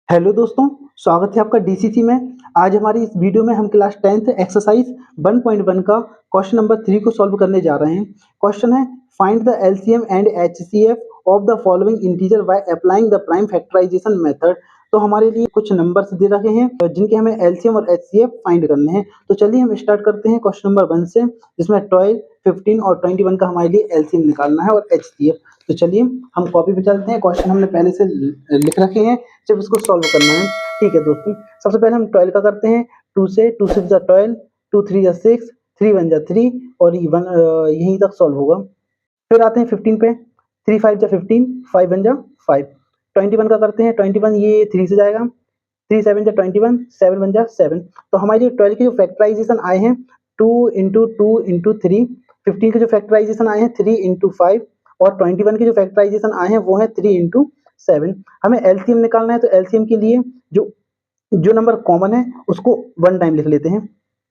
Hello दोस्तों, स्वागत है आपका डीसीसी में। आज हमारी इस वीडियो में हम क्लास 10th एक्सरसाइज 1.1 का क्वेश्चन नंबर 3 को सॉल्व करने जा रहे हैं। क्वेश्चन है find the LCM and HCF of the following integer by applying the prime factorisation method. तो हमारे लिए कुछ नंबर्स दे रखे हैं जिनके हमें एलसीएम और एचसीएफ फाइंड करने हैं। तो चलिए हम स्टार्ट करते हैं क्वेश्चन नंबर 1 से, जिसमें 12, 15 और 21 का हमारे लिए एलसीएम निकालना है और एचसीएफ। तो चलिए हम कॉपी पे चलते हैं। क्वेश्चन हमने पहले से लिख रखे हैं, सिर्फ इसको सॉल्व करना है। ठीक है दोस्तों, सबसे पहले हम 12 का करते हैं। 2 से 2 6 जा 12, 2 3 जा 6, 3 1 जा 3 और यहीं तक सॉल्व होगा। फिर आते हैं 15 पे। 3 5 जा 15, 5 1 जा 5। 21 का करते हैं। 21 ये 3 से जाएगा। 3 7 जा 21, 7 1 जा 7। तो हमारे 12 के जो फैक्टराइजेशन आए हैं 2 इंटू 2 इंटू 3। 15 के जो फैक्टराइजेशन आए हैं 3 इंटू 5 और 21 के जो फैक्टराइजेशन आए हैं वो है 3 इंटू 7। हमें एलसीएम निकालना है, तो एलसीएम के लिए जो जो नंबर कॉमन है उसको 1 टाइम लिख लेते हैं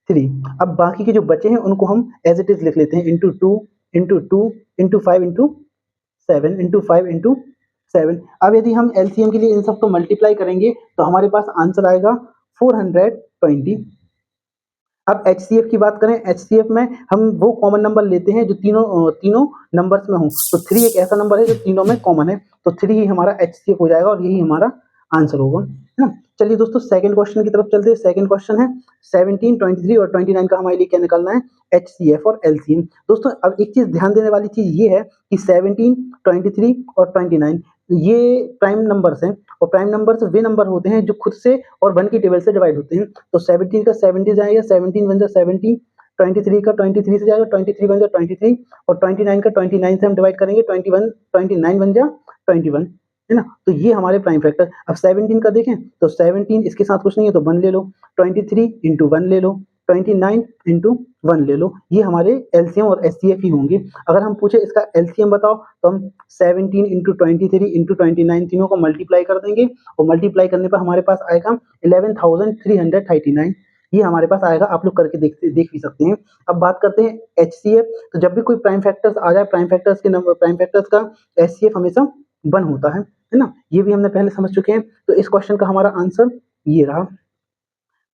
3। अब बाकी के जो बचे हैं उनको हम एज इट इज लिख लेते हैं into 2 into 2 into 5 into 7 into 5 into 7। अब यदि हम एलसीएम के लिए इन सबको मल्टीप्लाई करेंगे तो हमारे पास आंसर आएगा 420। अब एचसीएफ की बात करें, एचसीएफ में हम वो कॉमन नंबर लेते हैं जो तीनों नंबर्स में हो। तो 3 एक ऐसा नंबर है जो तीनों में कॉमन है, तो 3 ही हमारा एचसीएफ हो जाएगा और यही हमारा आंसर होगा, है ना। चलिए दोस्तों, सेकंड क्वेश्चन की तरफ चलते हैं। सेकंड क्वेश्चन है 17, 23 और 29 का हमारे लिए क्या निकालना है, एचसीएफ और एलसीएम। दोस्तों अब एक चीज ध्यान देने वाली चीज ये है कि 17, 23 और 29 ये प्राइम नंबर्स हैं, और प्राइम नंबर्स वे नंबर होते हैं जो खुद से और 1 की टेबल से डिवाइड होते हैं। तो 17 का 70 जाएगा, 17 1 जा 17। 23 का 23 से जाएगा, 23 1 जा 23 और 29 का 29 से हम डिवाइड करेंगे, 21 29 1 जा 21, है ना। तो ये हमारे प्राइम फैक्टर। अब 17 का देखें तो 17 इसके साथ कुछ नहीं है तो 1 ले लो, 23 इंटू 1 ले लो, 29 इंटू 1 ले लो। ये हमारे एलसीएम और एचसीएफ ही होंगे। अगर हम पूछे इसका एलसीएम बताओ तो हम 17 इंटू 23 इंटू 29 तीनों को मल्टीप्लाई कर देंगे और मल्टीप्लाई करने पर हमारे पास आएगा 11,339। ये हमारे पास आएगा, आप लोग करके देख भी सकते हैं। अब बात करते हैं एचसीएफ। तो जब भी कोई प्राइम फैक्टर्स आ जाए, प्राइम फैक्टर्स का एचसीएफ हमेशा 1 होता है ना। ये भी हमने पहले समझ चुके हैं। तो इस क्वेश्चन का हमारा आंसर ये रहा।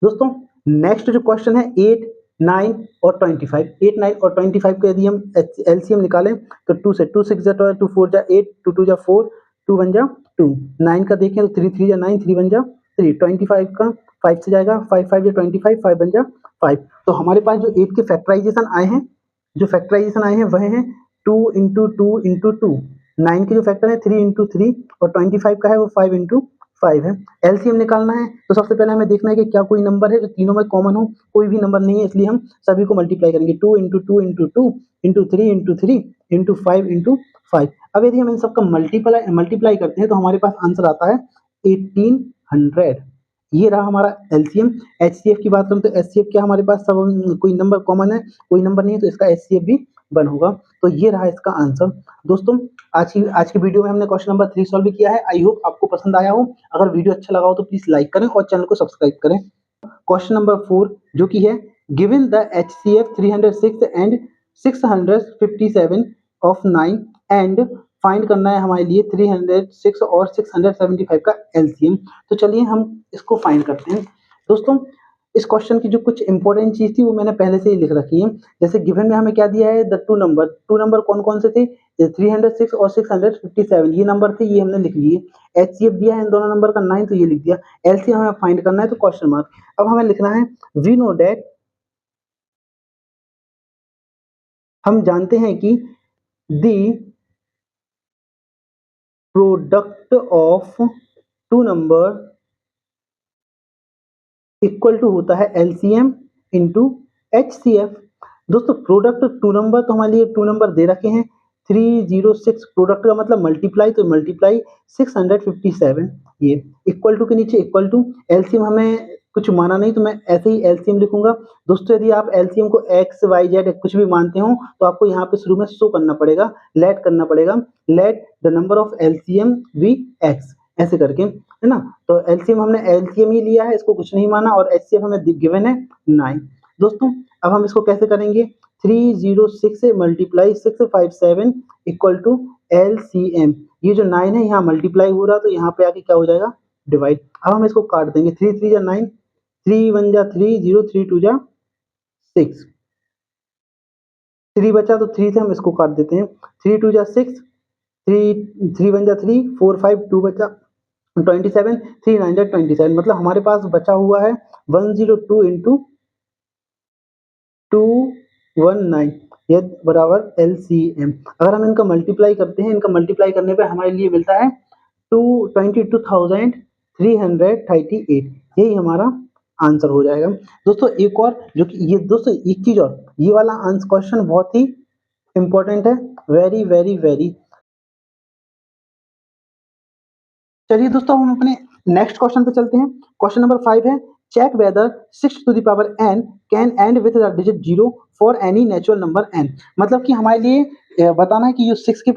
दोस्तों नेक्स्ट जो क्वेश्चन है 8, 9 और 25। 8, 9 और 25 को यदि हम एलसीएम निकालें तो 2 से 2 6 जा 12, 2 4 जा 8, 2 2 जा 4, 2 1 जा 2। 9 का देखें तो 3 3 जा 9, 3 1 जा 3। 25 का 5 से जाएगा, 5 5 जा 25, 5 1 जा 5। तो हमारे पास जो 8 के फैक्टराइजेशन आए हैं, वह हैं 2 इंटू 2 इंटू 2। 9 के जो फैक्टर है 3 इंटू 3 और 25 का है वो 5 इंटू 5 है। एलसीएम निकालना है तो सबसे पहले हमें देखना है कि क्या कोई नंबर है जो तीनों में कॉमन हो। कोई भी नंबर नहीं है, इसलिए हम सभी को मल्टीप्लाई करेंगे। 2 into 2 into 2 into 3 into 3 into 5 into 5। अब यदि हम इन सबका मल्टीप्लाई करते हैं तो हमारे पास आंसर आता है 1800। ये रहा हमारा एलसीएम। एचसीएफ की बात करें तो एचसीएफ क्या हमारे पास सब कोई नंबर कॉमन है, कोई नंबर नहीं है, तो इसका एचसीएफ भी 1 होगा। तो ये रहा इसका आंसर। दोस्तों आज की वीडियो में हमने क्वेश्चन नंबर 3 सॉल्व किया है। आई होप आपको पसंद आया हो। अगर वीडियो अच्छा लगा हो तो प्लीज लाइक करें और चैनल को सब्सक्राइब करें। क्वेश्चन नंबर 4 जो कि है given the HCF 306 and 657 of 9 and find करना है हमारे लिए 306 और 675 का एलसीएम। तो चलिए हम इसको फाइंड करते हैं। दोस्तों इस क्वेश्चन की जो कुछ इंपॉर्टेंट चीज थी वो मैंने पहले से ही लिख रखी है। जैसे गिवन में हमें क्या दिया है, द टू नंबर कौन कौन से थे, 306 और 657 ये नंबर थे, ये हमने लिख लिए। एचसीएफ दिया है इन दोनों नंबर का 9, तो ये लिख दिया। एलसीएम हमें फाइंड करना है तो क्वेश्चन मार्क। अब हमें लिखना है वी नो डेट, हम जानते हैं कि the product of two number equal to होता है एलसीएम इंटू एचसीएफ। दोस्तों प्रोडक्ट टू नंबर, तो हमारे लिए टू नंबर दे रखे हैं 306। प्रोडक्ट का मतलब मल्टीप्लाई, तो मल्टीप्लाई 657। ये इक्वल टू के नीचे इक्वल टू। एलसीएम हमें कुछ माना नहीं तो मैं ऐसे ही एलसीएम लिखूंगा। दोस्तों यदि आप एलसीएम को एक्स वाई जेड कुछ भी मानते हो तो आपको यहाँ पे शुरू में शो करना पड़ेगा, लेट करना पड़ेगा। Let the number of LCM be X, ऐसे करके, है ना। तो एलसीएम हमने एलसीएम ही लिया है, इसको कुछ नहीं माना, और एचसीएफ हमें गिवन है 9। दोस्तों अब हम इसको कैसे करेंगे, 306 से मल्टीप्लाई 657 इक्वल टू एलसीएम। ये जो 9 है यहाँ मल्टीप्लाई हो रहा है तो यहाँ पे आके क्या हो जाएगा डिवाइड। अब हम इसको काट देंगे, 3 3 जा 9, 3 1 जा 3, 0 3 2 जा 6, 3 बचा तो 3 से हम इसको काट देते हैं, 3 2 जा 6, 3 3 1 जा 3, 4 5 2 बचा 27, 3 9 जा 27, मतलब हमारे पास बचा हुआ है 102 इंटू 219, ये बराबर LCM। अगर हम इनका मल्टीप्लाई करते हैं, इनका मल्टीप्लाई करने पे हमारे लिए मिलता है 22,338, यही हमारा आंसर हो जाएगा। दोस्तों एक और जो कि ये दोस्तों एक चीज और, ये वाला आंसर क्वेश्चन बहुत ही इंपॉर्टेंट है, वेरी वेरी वेरी। चलिए दोस्तों हम अपने नेक्स्ट क्वेश्चन पे चलते हैं। क्वेश्चन नंबर 5 है, check whether 6 to the power n can end with the digit 0 for any natural number n। मतलब कि हमारे लिए बताना है कि जो 6 के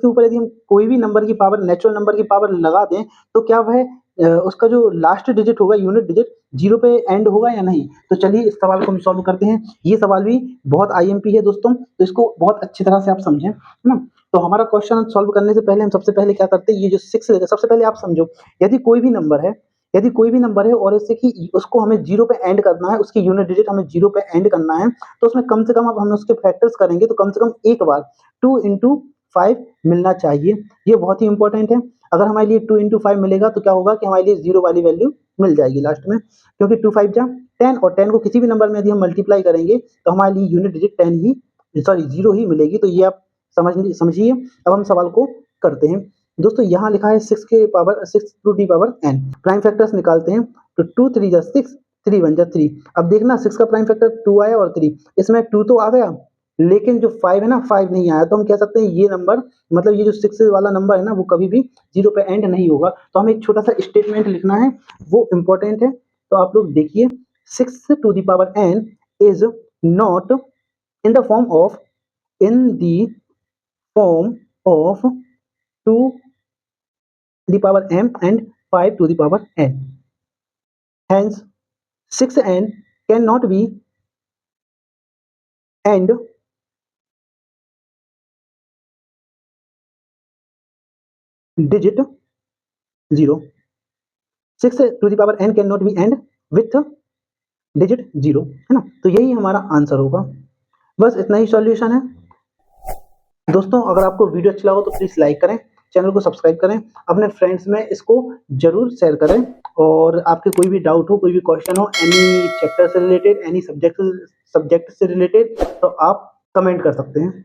ऊपर यदि हम कोई भी नंबर की पावर, नेचुरल नंबर की पावर लगा दें तो क्या वह उसका जो लास्ट डिजिट होगा, यूनिट डिजिट 0 पे एंड होगा या नहीं। तो चलिए इस सवाल को हम सॉल्व करते हैं। ये सवाल भी बहुत IMP है दोस्तों, तो इसको बहुत अच्छी तरह से आप समझें, है ना। तो हमारा क्वेश्चन सॉल्व करने से पहले हम सबसे पहले क्या करते हैं, ये जो 6 लेते हैं, सबसे पहले आप समझो, यदि कोई भी नंबर है, यदि कोई भी नंबर है और इससे कि उसको हमें 0 पे एंड करना है, उसकी यूनिट डिजिट हमें 0 पे एंड करना है, तो उसमें कम से कम, अब हम उसके फैक्टर्स करेंगे तो कम से कम एक बार 2 इंटू 5 मिलना चाहिए। ये बहुत ही इंपॉर्टेंट है। अगर हमारे लिए 2 इंटू 5 मिलेगा तो क्या होगा कि हमारे लिए 0 वाली वैल्यू मिल जाएगी लास्ट में, क्योंकि 2 5 जा 10, और 10 को किसी भी नंबर में यदि हम मल्टीप्लाई करेंगे तो हमारे लिए यूनिट डिजिट 10 ही, सॉरी 0 ही मिलेगी। तो ये आप समझिए। अब हम सवाल को करते हैं। दोस्तों यहाँ लिखा है 6 के power 6 to the power n, prime factors निकालते हैं। तो 2 3 जा 6, 3 1 जा 3। अब देखना 6 का प्राइम फैक्टर 2 आया और 3, इसमें 2 तो आ गया, लेकिन जो 5 है ना, 5 नहीं आया। तो हम कह सकते हैं ये नंबर, मतलब ये जो 6 वाला नंबर है ना, वो कभी भी 0 पे एंड नहीं होगा। तो हमें एक छोटा सा स्टेटमेंट लिखना है, वो इंपॉर्टेंट है। तो आप लोग देखिए, 6 to the power n is not in the form of, in the form of 2 to the power m and 5 to the power n. Hence, 6n cannot be and digit 0. 6 to the power n cannot be and with digit 0, है ना। तो यही हमारा answer होगा। बस इतना ही solution है दोस्तों। अगर आपको वीडियो अच्छा लगा तो प्लीज़ लाइक करें, चैनल को सब्सक्राइब करें, अपने फ्रेंड्स में इसको जरूर शेयर करें। और आपके कोई भी डाउट हो, कोई भी क्वेश्चन हो, एनी चैप्टर से रिलेटेड, एनी सब्जेक्ट से रिलेटेड, तो आप कमेंट कर सकते हैं।